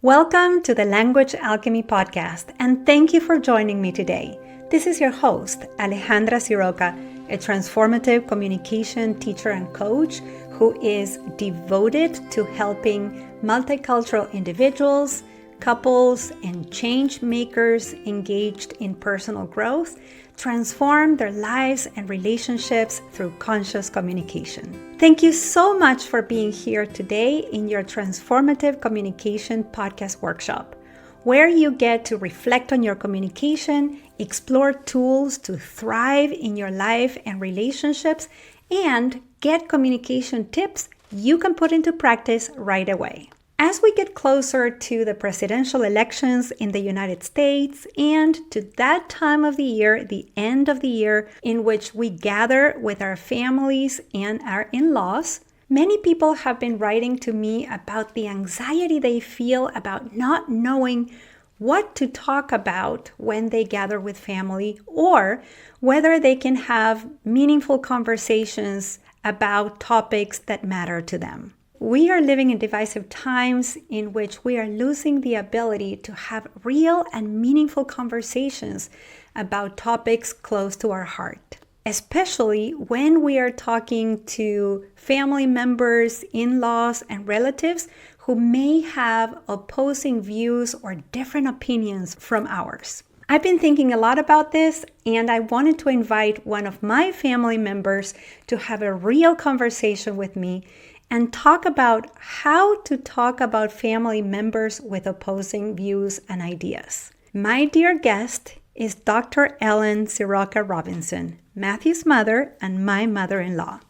Welcome to the Language Alchemy podcast, and thank you for joining me today. This is your host, Alejandra Siroka, a transformative communication teacher and coach who is devoted to helping multicultural individuals, couples, and change makers engaged in personal growth transform their lives and relationships through conscious communication. Thank you so much for being here today in your Transformative Communication Podcast Workshop, where you get to reflect on your communication, explore tools to thrive in your life and relationships, and get communication tips you can put into practice right away. As we get closer to the presidential elections in the United States and to that time of the year, the end of the year, in which we gather with our families and our in-laws, many people have been writing to me about the anxiety they feel about not knowing what to talk about when they gather with family, or whether they can have meaningful conversations about topics that matter to them. We are living in divisive times in which we are losing the ability to have real and meaningful conversations about topics close to our heart, especially when we are talking to family members, in-laws, and relatives who may have opposing views or different opinions from ours. I've been thinking a lot about this, and I wanted to invite one of my family members to have a real conversation with me and talk about how to talk about family members with opposing views and ideas. My dear guest is Dr. Siroka Robinson, Matthew's mother and my mother-in-law.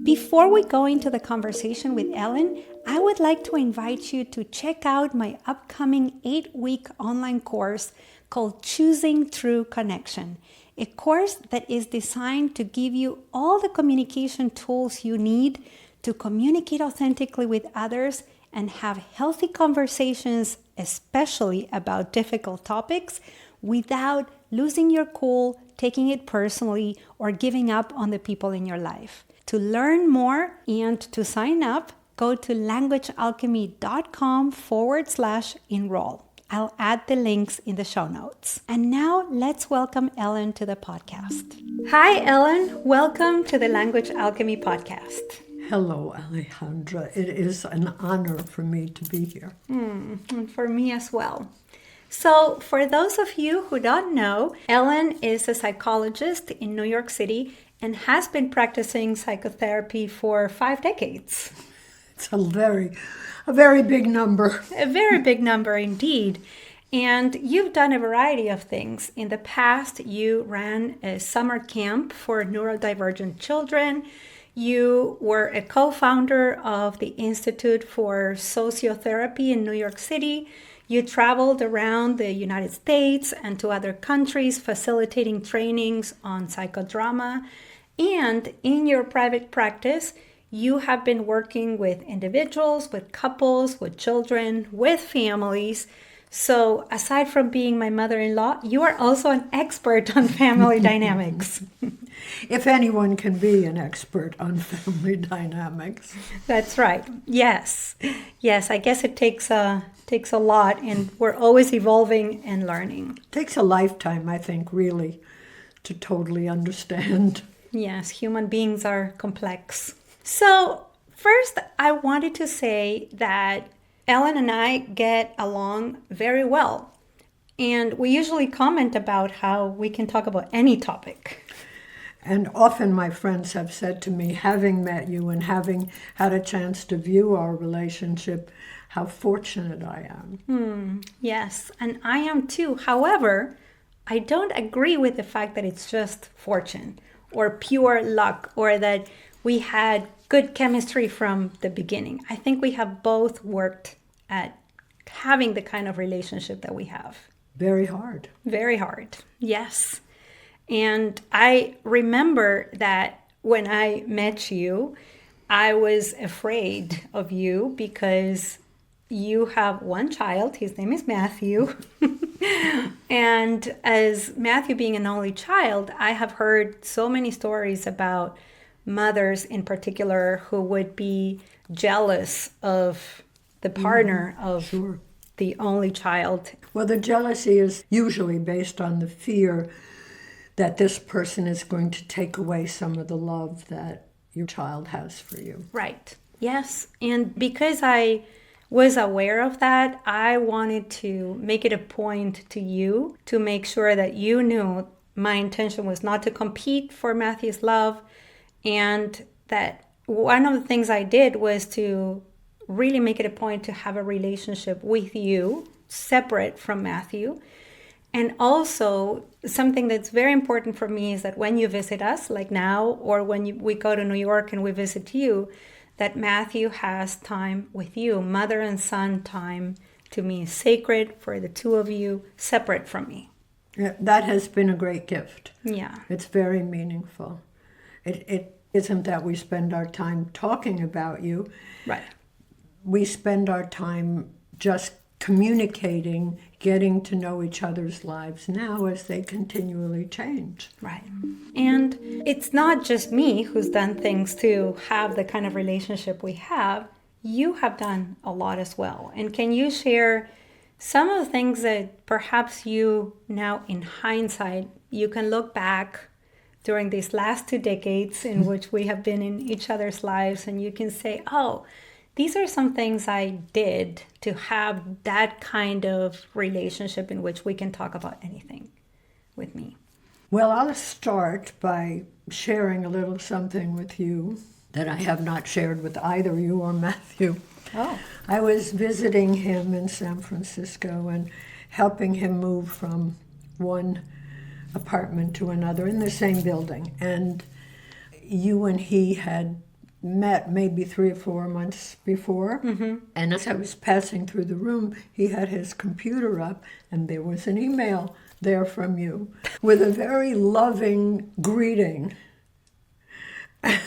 Before we go into the conversation with Ellen, I would like to invite you to check out my upcoming 8-week online course called Choosing True Connection, a course that is designed to give you all the communication tools you need to communicate authentically with others and have healthy conversations, especially about difficult topics, without losing your cool, taking it personally, or giving up on the people in your life. To learn more and to sign up, go to languagealchemy.com/enroll. I'll add the links in the show notes. And now let's welcome Ellen to the podcast. Hi, Ellen. Welcome to the Language Alchemy podcast. Hello, Alejandra. It is an honor for me to be here. And for me as well. So, for those of you who don't know, Ellen is a psychologist in New York City and has been practicing psychotherapy for 5 decades. It's a very big number. A very big number indeed. And you've done a variety of things. In the past, you ran a summer camp for neurodivergent children. You were a co-founder of the Institute for Sociotherapy in New York City. You traveled around the United States and to other countries facilitating trainings on psychodrama. And in your private practice, you have been working with individuals, with couples, with children, with families. So aside from being my mother-in-law, you are also an expert on family dynamics. If anyone can be an expert on family dynamics. That's right. Yes. I guess it takes a lot, and we're always evolving and learning. It takes a lifetime, I think, really, to totally understand. Yes, human beings are complex. So first, I wanted to say that Ellen and I get along very well. And we usually comment about how we can talk about any topic. And often my friends have said to me, having met you and having had a chance to view our relationship, how fortunate I am. Yes, and I am too. However, I don't agree with the fact that it's just fortune or pure luck or that we had good chemistry from the beginning. I think we have both worked at having the kind of relationship that we have. Very hard. Very hard, yes. And I remember that when I met you, I was afraid of you because you have one child. His name is Matthew. And as Matthew being an only child, I have heard so many stories about mothers in particular who would be jealous of the partner of Sure. the only child. Well, the jealousy is usually based on the fear that this person is going to take away some of the love that your child has for you. Right. Yes. And because I was aware of that, I wanted to make it a point to you to make sure that you knew my intention was not to compete for Matthew's love, and that one of the things I did was to really make it a point to have a relationship with you separate from Matthew. And also, something that's very important for me is that when you visit us, like now, or when we go to New York and we visit you, that Matthew has time with you. Mother and son time to me is sacred for the two of you, separate from me. Yeah, that has been a great gift. Yeah. It's very meaningful. It isn't that we spend our time talking about you. Right. We spend our time just communicating, getting to know each other's lives now as they continually change. Right. And it's not just me who's done things to have the kind of relationship we have. You have done a lot as well. And can you share some of the things that perhaps you now in hindsight, you can look back during these last 2 decades in which we have been in each other's lives, and you can say, oh, these are some things I did to have that kind of relationship in which we can talk about anything with me? Well, I'll start by sharing a little something with you that I have not shared with either you or Matthew. Oh. I was visiting him in San Francisco and helping him move from one apartment to another in the same building. And you and he had met maybe 3 or 4 months before. Mm-hmm. And as I was passing through the room, he had his computer up, and there was an email there from you with a very loving greeting.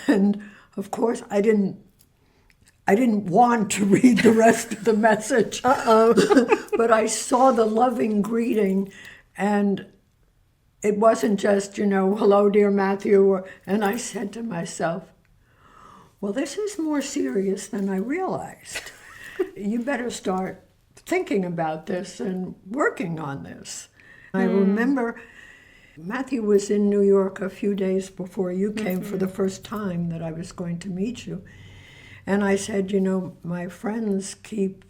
And of course, I didn't want to read the rest of the message. But I saw the loving greeting, and it wasn't just, hello, dear Matthew. And I said to myself, well, this is more serious than I realized. You better start thinking about this and working on this. I remember Matthew was in New York a few days before you came for the first time that I was going to meet you. And I said, my friends keep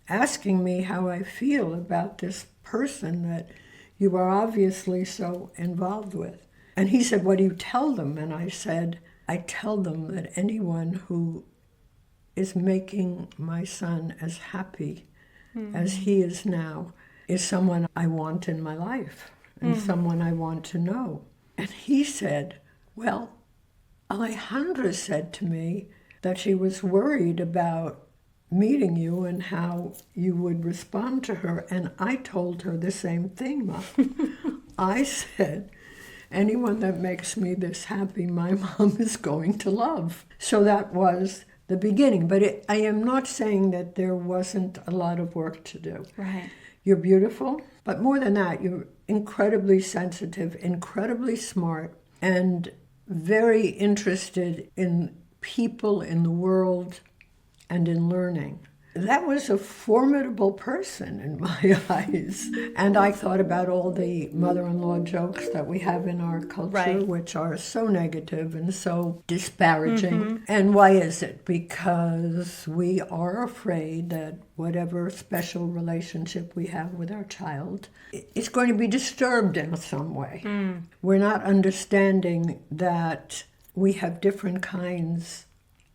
asking me how I feel about this person that you are obviously so involved with. And he said, what do you tell them? And I said, I tell them that anyone who is making my son as happy as he is now is someone I want in my life and someone I want to know. And he said, well, Alejandra said to me that she was worried about meeting you and how you would respond to her. And I told her the same thing, Mom. I said, anyone that makes me this happy, my mom is going to love. So that was the beginning. But I am not saying that there wasn't a lot of work to do. Right. You're beautiful, but more than that, you're incredibly sensitive, incredibly smart, and very interested in people, in the world, and in learning. That was a formidable person in my eyes. And I thought about all the mother-in-law jokes that we have in our culture, which are so negative and so disparaging. And why is it? Because we are afraid that whatever special relationship we have with our child is going to be disturbed in some way. We're not understanding that we have different kinds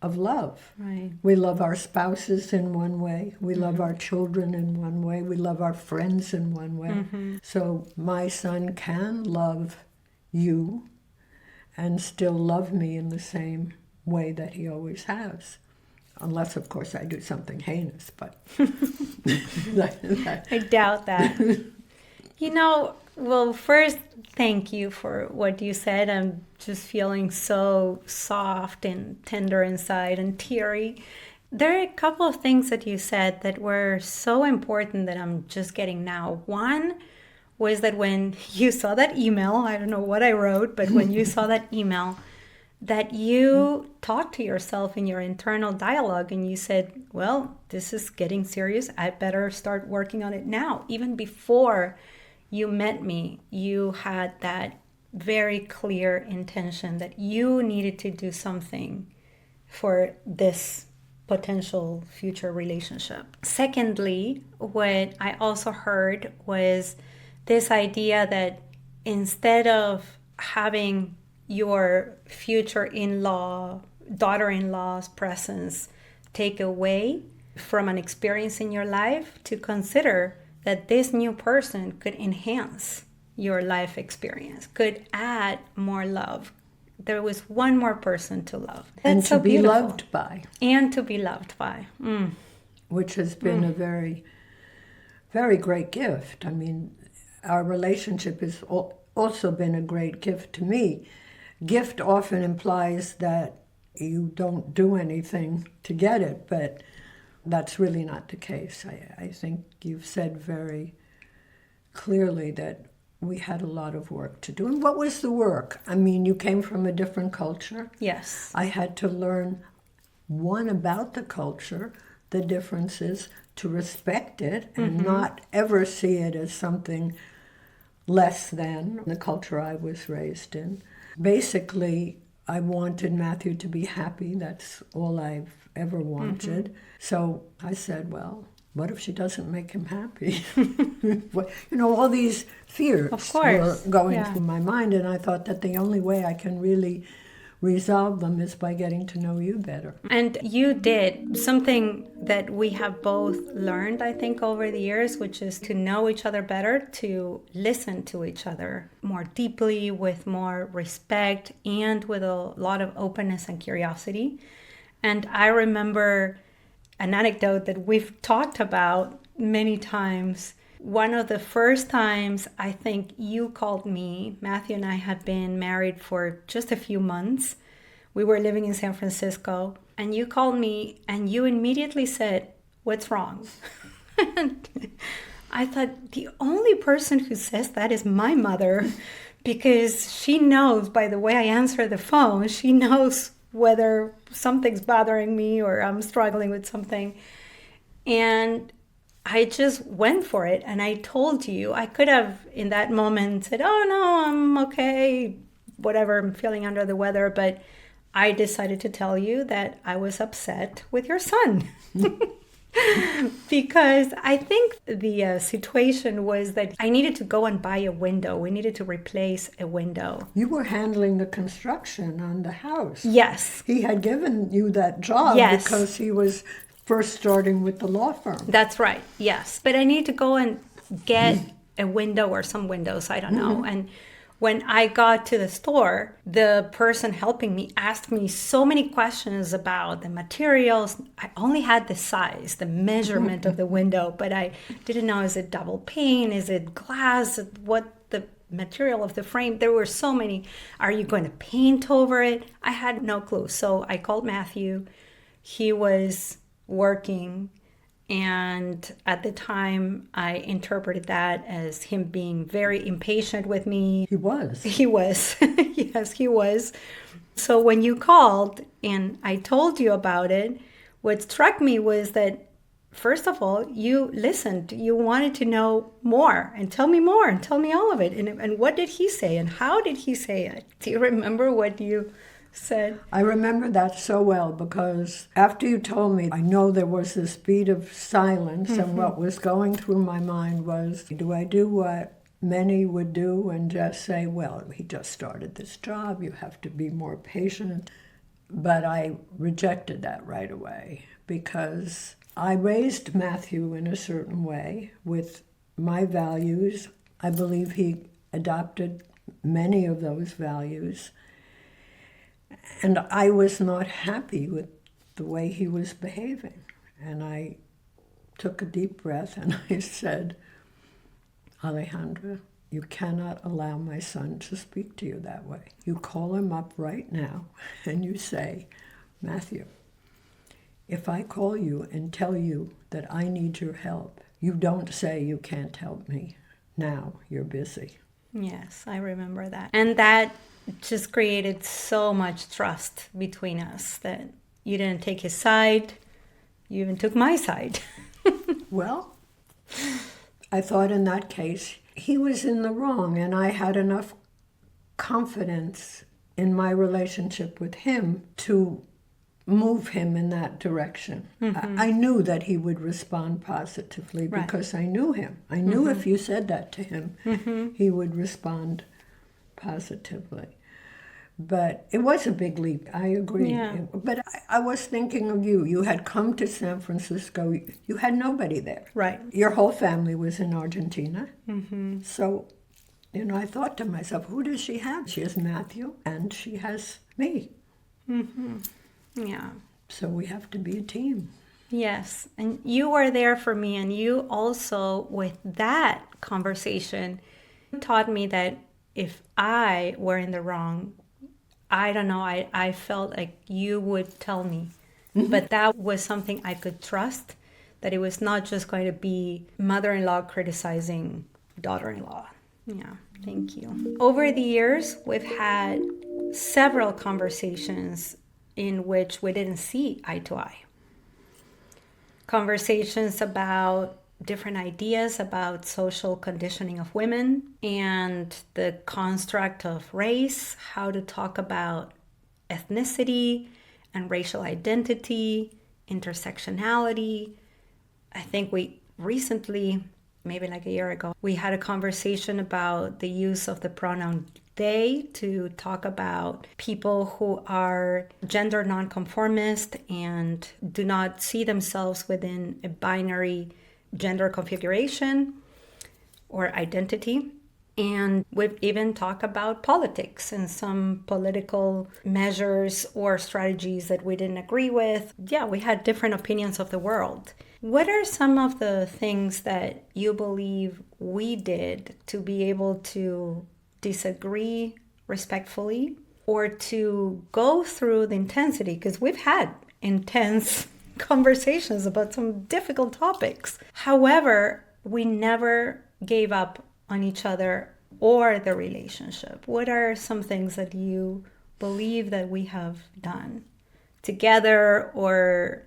of love. Right. We love our spouses in one way. We love our children in one way. We love our friends in one way. So my son can love you and still love me in the same way that he always has. Unless, of course, I do something heinous, but... I doubt that. Well, first, thank you for what you said. I'm just feeling so soft and tender inside and teary. There are a couple of things that you said that were so important that I'm just getting now. One was that when you saw that email, I don't know what I wrote, but when you saw that email, that you talked to yourself in your internal dialogue and you said, well, this is getting serious. I better start working on it now. Even before you met me, you had that very clear intention that you needed to do something for this potential future relationship. Secondly, what I also heard was this idea that instead of having your future in-law, daughter-in-law's presence take away from an experience in your life, to consider that this new person could enhance your life experience, could add more love. There was one more person to love. That's and to so be beautiful. loved by. And to be loved by. Which has been a very, very great gift. I mean, our relationship has also been a great gift to me. Gift often implies that you don't do anything to get it, but that's really not the case. I think you've said very clearly that we had a lot of work to do. And what was the work? I mean, you came from a different culture. Yes. I had to learn, one, about the culture, the differences, to respect it and not ever see it as something less than the culture I was raised in. Basically, I wanted Matthew to be happy. That's all I've ever wanted. So I said, well, what if she doesn't make him happy? All these fears were going through my mind, and I thought that the only way I can really resolve them is by getting to know you better. And you did something that we have both learned, I think, over the years, which is to know each other better, to listen to each other more deeply, with more respect, and with a lot of openness and curiosity. And I remember an anecdote that we've talked about many times. One of the first times I think you called me, Matthew and I had been married for just a few months. We were living in San Francisco, and you called me and you immediately said, "What's wrong?" And I thought, the only person who says that is my mother, because she knows by the way I answer the phone, she knows whether something's bothering me or I'm struggling with something. And I just went for it, and I told you. I could have in that moment said, "Oh no, I'm okay, whatever, I'm feeling under the weather," but I decided to tell you that I was upset with your son. Because I think the situation was that I needed to go and buy a window. We needed to replace a window. You were handling the construction on the house. Yes. He had given you that job because he was first starting with the law firm. That's right, yes. But I need to go and get a window or some windows, I don't know. And when I got to the store, the person helping me asked me so many questions about the materials. I only had the size, the measurement of the window, but I didn't know, is it double pane? Is it glass? What the material of the frame? There were so many. Are you going to paint over it? I had no clue. So I called Matthew. He was working, and at the time I interpreted that as him being very impatient with me. He was. Yes, he was. So when you called and I told you about it, what struck me was that, first of all, you listened. You wanted to know more and tell me more and tell me all of it. And what did he say and how did he say it? Do you remember what you said? I remember that so well, because after you told me, I know there was this beat of silence, and what was going through my mind was, do I do what many would do and just say, well, he just started this job, you have to be more patient? But I rejected that right away, because I raised Matthew in a certain way with my values. I believe he adopted many of those values. And I was not happy with the way he was behaving. And I took a deep breath and I said, Alejandra, you cannot allow my son to speak to you that way. You call him up right now and you say, Matthew, if I call you and tell you that I need your help, you don't say you can't help me. Now you're busy. Yes, I remember that. And that just created so much trust between us that you didn't take his side, you even took my side. Well, I thought in that case he was in the wrong, and I had enough confidence in my relationship with him to move him in that direction. I knew that he would respond positively because I knew him. I knew if you said that to him, he would respond positively. But it was a big leap, I agree. Yeah. But I was thinking of you. You had come to San Francisco. You had nobody there. Right. Your whole family was in Argentina. So, I thought to myself, who does she have? She has Matthew and she has me. Yeah. So we have to be a team. Yes. And you were there for me. And you also, with that conversation, taught me that if I were in the wrong, I don't know, I felt like you would tell me. But that was something I could trust, that it was not just going to be mother-in-law criticizing daughter-in-law. Yeah, thank you. Over the years, we've had several conversations in which we didn't see eye to eye. Conversations about different ideas about social conditioning of women and the construct of race, how to talk about ethnicity and racial identity, intersectionality. I think we recently, maybe like a year ago, we had a conversation about the use of the pronoun they to talk about people who are gender nonconformist and do not see themselves within a binary gender configuration or identity. And we've even talked about politics and some political measures or strategies that we didn't agree with. Yeah, we had different opinions of the world. What are some of the things that you believe we did to be able to disagree respectfully or to go through the intensity? Because we've had intense conversations about some difficult topics. However, we never gave up on each other or the relationship. What are some things that you believe that we have done together, or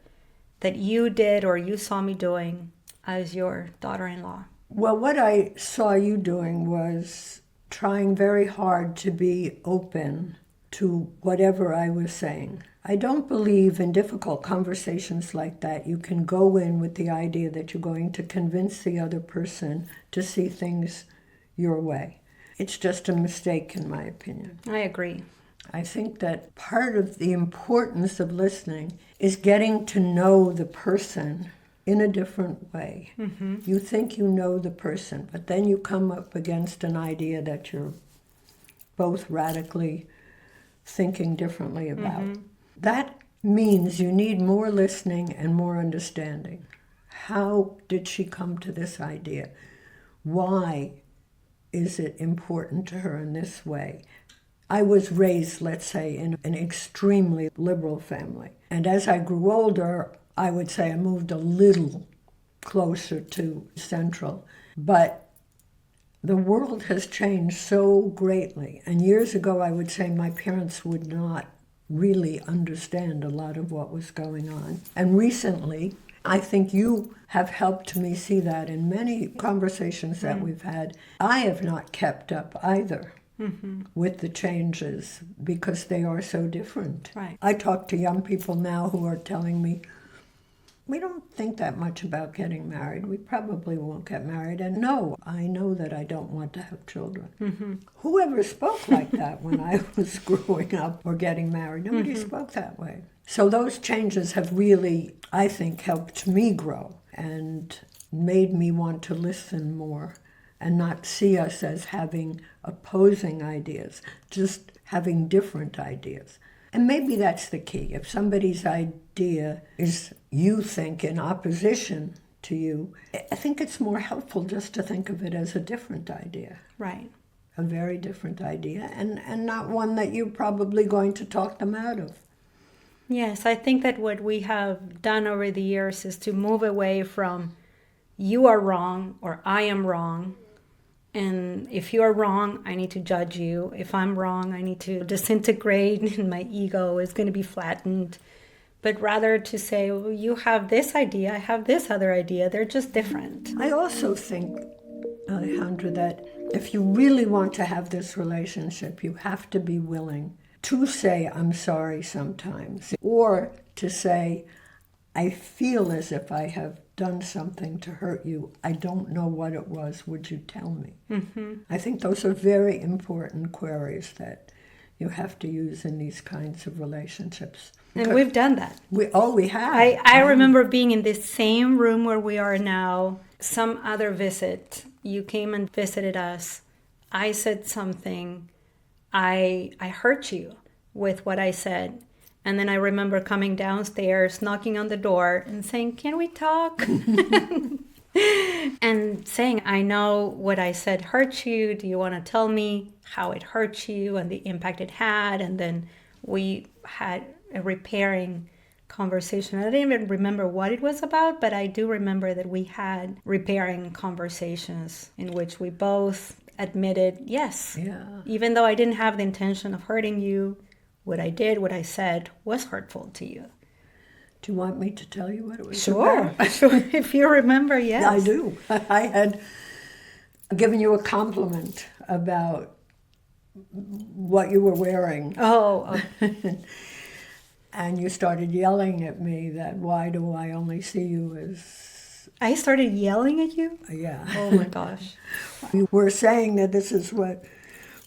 that you did or you saw me doing as your daughter-in-law? Well, what I saw you doing was trying very hard to be open to whatever I was saying. I don't believe in difficult conversations like that. You can go in with the idea that you're going to convince the other person to see things your way. It's just a mistake, in my opinion. I agree. I think that part of the importance of listening is getting to know the person in a different way. You think you know the person, but then you come up against an idea that you're both radically thinking differently about. That means you need more listening and more understanding. How did she come to this idea? Why is it important to her in this way? I was raised, let's say, in an extremely liberal family. And as I grew older, I would say I moved a little closer to central. But the world has changed so greatly. And years ago, I would say my parents would not really understand a lot of what was going on. And recently, I think you have helped me see that in many conversations that we've had. I have not kept up either with the changes because they are so different. Right. I talk to young people now who are telling me, we don't think that much about getting married. We probably won't get married. And no, I know that I don't want to have children. Whoever spoke like that when I was growing up or getting married? Nobody spoke that way. So those changes have really, I think, helped me grow and made me want to listen more and not see us as having opposing ideas, just having different ideas. And maybe that's the key. If somebody's idea is, you think, in opposition to you, I think it's more helpful just to think of it as a different idea. Right. A very different idea, and not one that you're probably going to talk them out of. Yes, I think that what we have done over the years is to move away from you are wrong or I am wrong And if you're wrong, I need to judge you. If I'm wrong, I need to disintegrate and my ego is going to be flattened. But rather to say, well, you have this idea, I have this other idea. They're just different. I also think, Alejandra, that if you really want to have this relationship, you have to be willing to say, I'm sorry sometimes, or to say, I feel as if I have done something to hurt you. I don't know what it was. Would you tell me? Mm-hmm. I think those are very important queries that you have to use in these kinds of relationships. And we've done that. We have. I remember being in this same room where we are now, some other visit. You came and visited us. I said something. I hurt you with what I said. And then I remember coming downstairs, knocking on the door and saying, can we talk? And saying, I know what I said hurt you. Do you want to tell me how it hurt you and the impact it had? And then we had a repairing conversation. I didn't even remember what it was about, but I do remember that we had repairing conversations in which we both admitted, yes, even though I didn't have the intention of hurting you, what I did, what I said was hurtful to you. Do you want me to tell you what it was Sure. about? Sure. If you remember, yes. I do. I had given you a compliment about what you were wearing. Oh. And you started yelling at me that, why do I only see you as... I started yelling at you? Yeah. Oh my gosh. You were saying that this is what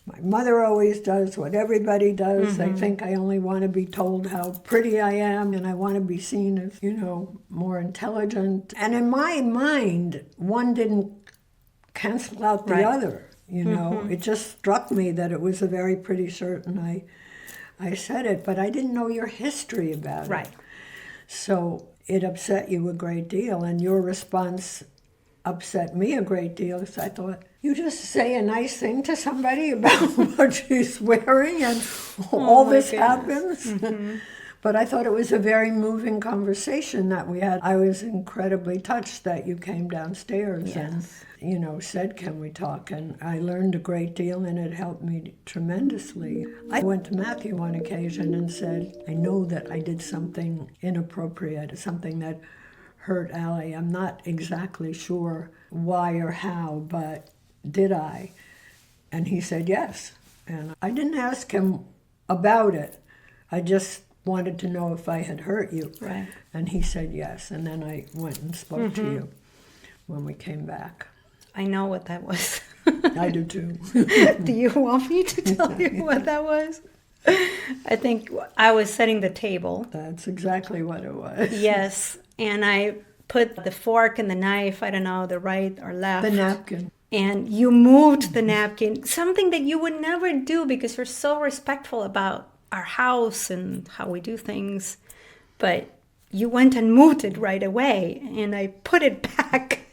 my mother always does, what everybody does. They think I only want to be told how pretty I am, and I want to be seen as, more intelligent. And in my mind, one didn't cancel out the other, It just struck me that it was a very pretty shirt, and I said it, but I didn't know your history about it. Right. So it upset you a great deal, and your response upset me a great deal, because I thought, you just say a nice thing to somebody about what she's wearing and all this happens. Mm-hmm. But I thought it was a very moving conversation that we had. I was incredibly touched that you came downstairs and, said, can we talk? And I learned a great deal, and it helped me tremendously. I went to Matthew on occasion and said, I know that I did something inappropriate, something that hurt Allie. I'm not exactly sure why or how, but did I? And he said yes. And I didn't ask him about it. I just wanted to know if I had hurt you. Right. And he said yes. And then I went and spoke to you when we came back. I know what that was. I do too. Do you want me to tell you what that was? I think I was setting the table. That's exactly what it was. Yes. And I put the fork and the knife, I don't know, the right or left. The napkin. And you moved the napkin, something that you would never do because you're so respectful about our house and how we do things. But you went and moved it right away, and I put it back.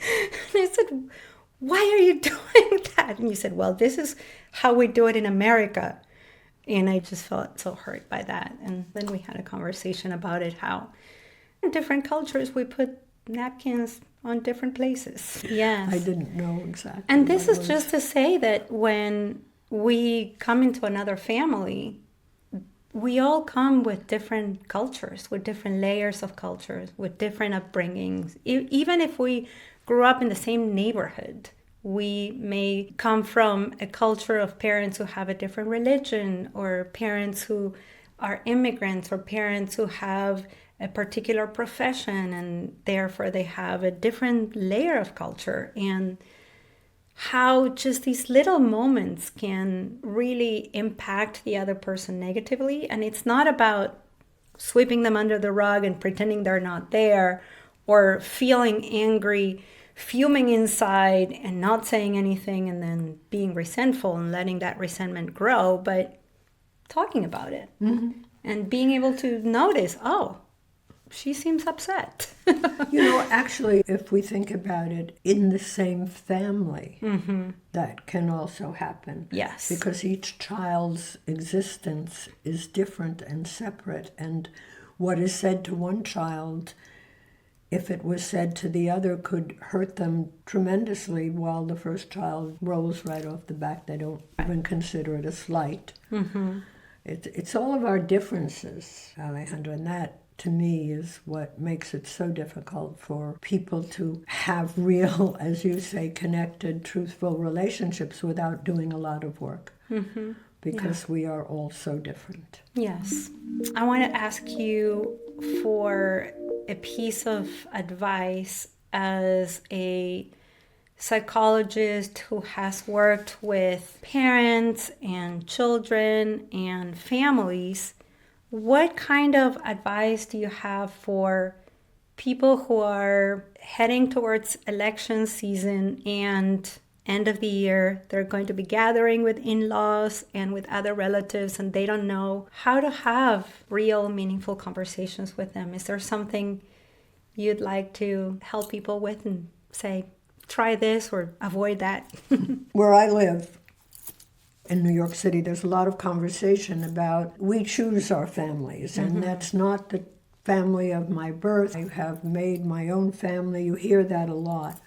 And I said, why are you doing that? And you said, well, this is how we do it in America. And I just felt so hurt by that. And then we had a conversation about it, how in different cultures we put napkins on different places. Yes. I didn't know exactly. And this is just to say that when we come into another family, we all come with different cultures, with different layers of cultures, with different upbringings. Even if we grew up in the same neighborhood, we may come from a culture of parents who have a different religion, or parents who are immigrants, or parents who have a particular profession, and therefore they have a different layer of culture. And how just these little moments can really impact the other person negatively. And it's not about sweeping them under the rug and pretending they're not there, or feeling angry, fuming inside and not saying anything, and then being resentful and letting that resentment grow, but talking about it and being able to notice, oh, she seems upset. Actually, if we think about it, in the same family, that can also happen. Yes. Because each child's existence is different and separate, and what is said to one child if it was said to the other, could hurt them tremendously, while the first child rolls right off the back. They don't even consider it a slight. Mm-hmm. It's all of our differences, Alejandra, and that, to me, is what makes it so difficult for people to have real, as you say, connected, truthful relationships without doing a lot of work. Mm-hmm. Because we are all so different. Yes. I want to ask you for a piece of advice as a psychologist who has worked with parents and children and families. What kind of advice do you have for people who are heading towards election season and end of the year? They're going to be gathering with in-laws and with other relatives, and they don't know how to have real, meaningful conversations with them. Is there something you'd like to help people with and say, try this or avoid that? Where I live in New York City, there's a lot of conversation about we choose our families, and that's not the family of my birth. I have made my own family. You hear that a lot.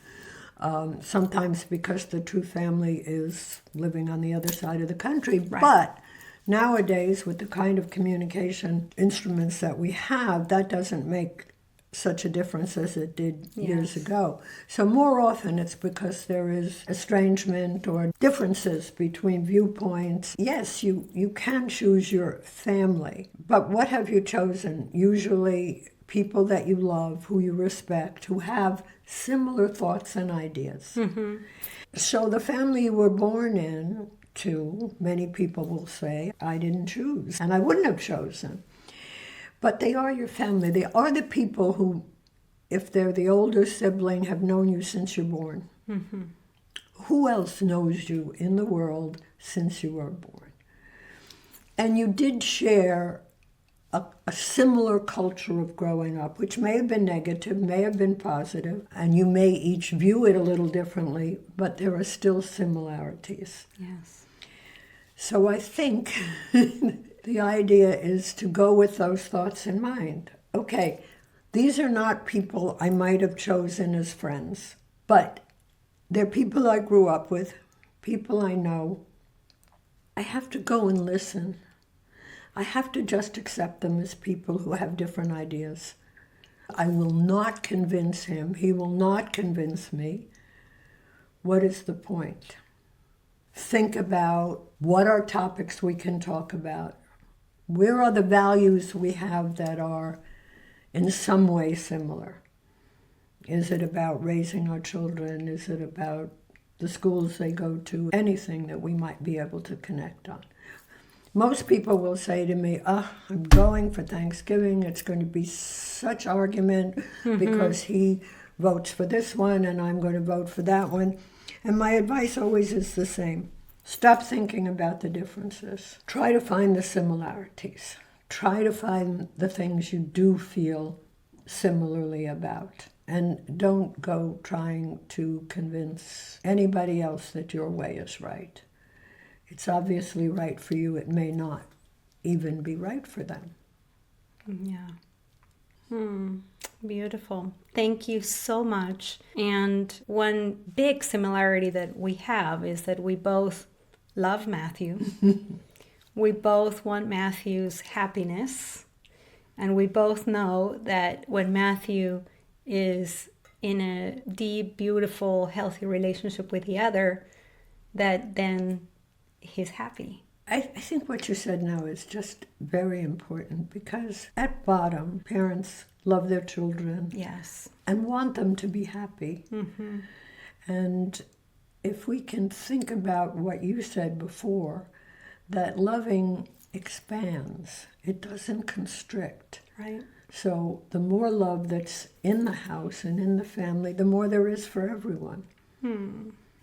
Sometimes because the true family is living on the other side of the country. Right. But nowadays, with the kind of communication instruments that we have, that doesn't make such a difference as it did years ago. So more often it's because there is estrangement or differences between viewpoints. Yes, you can choose your family, but what have you chosen? Usually people that you love, who you respect, who have similar thoughts and ideas. Mm-hmm. So the family you were born in, to, many people will say, I didn't choose, and I wouldn't have chosen. But they are your family. They are the people who, if they're the older sibling, have known you since you're born. Mm-hmm. Who else knows you in the world since you were born? And you did share a similar culture of growing up, which may have been negative, may have been positive, and you may each view it a little differently, but there are still similarities. Yes. So I think the idea is to go with those thoughts in mind. Okay, these are not people I might have chosen as friends, but they're people I grew up with, people I know. I have to go and listen. I have to just accept them as people who have different ideas. I will not convince him. He will not convince me. What is the point? Think about what are topics we can talk about. Where are the values we have that are in some way similar? Is it about raising our children? Is it about the schools they go to? Anything that we might be able to connect on. Most people will say to me, I'm going for Thanksgiving. It's going to be such argument because he votes for this one and I'm going to vote for that one. And my advice always is the same. Stop thinking about the differences. Try to find the similarities. Try to find the things you do feel similarly about. And don't go trying to convince anybody else that your way is right. It's obviously right for you. It may not even be right for them. Yeah. Beautiful. Thank you so much. And one big similarity that we have is that we both love Matthew. We both want Matthew's happiness. And we both know that when Matthew is in a deep, beautiful, healthy relationship with the other, that then he's happy. I think what you said now is just very important because at bottom, parents love their children. Yes. And want them to be happy. Mm-hmm. And if we can think about what you said before, that loving expands, it doesn't constrict. Right. So the more love that's in the house and in the family, the more there is for everyone.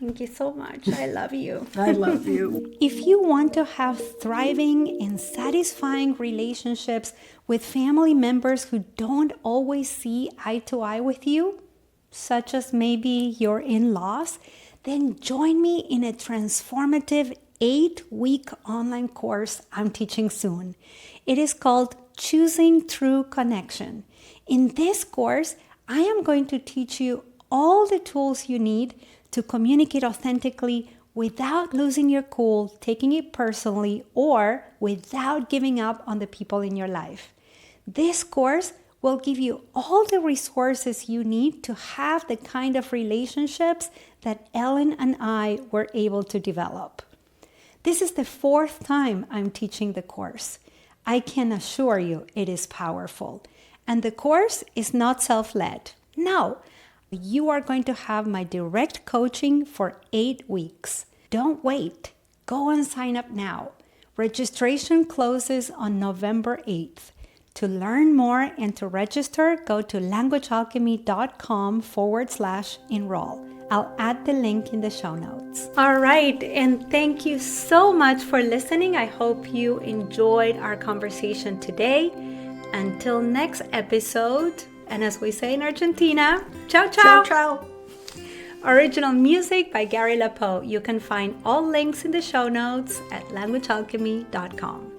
Thank you so much. I love you. I love you. If you want to have thriving and satisfying relationships with family members who don't always see eye to eye with you, such as maybe your in-laws, then join me in a transformative 8-week online course I'm teaching soon. It is called Choosing True Connection. In this course, I am going to teach you all the tools you need to communicate authentically without losing your cool, taking it personally, or without giving up on the people in your life. This course will give you all the resources you need to have the kind of relationships that Ellen and I were able to develop. This is the 4th time I'm teaching the course. I can assure you it is powerful. And the course is not self-led. No, you are going to have my direct coaching for 8 weeks. Don't wait. Go and sign up now. Registration closes on November 8th. To learn more and to register, go to languagealchemy.com/enroll. I'll add the link in the show notes. All right, and thank you so much for listening. I hope you enjoyed our conversation today. Until next episode, and as we say in Argentina, ciao, ciao. Ciao, ciao. Original music by Gary LaPoe. You can find all links in the show notes at languagealchemy.com.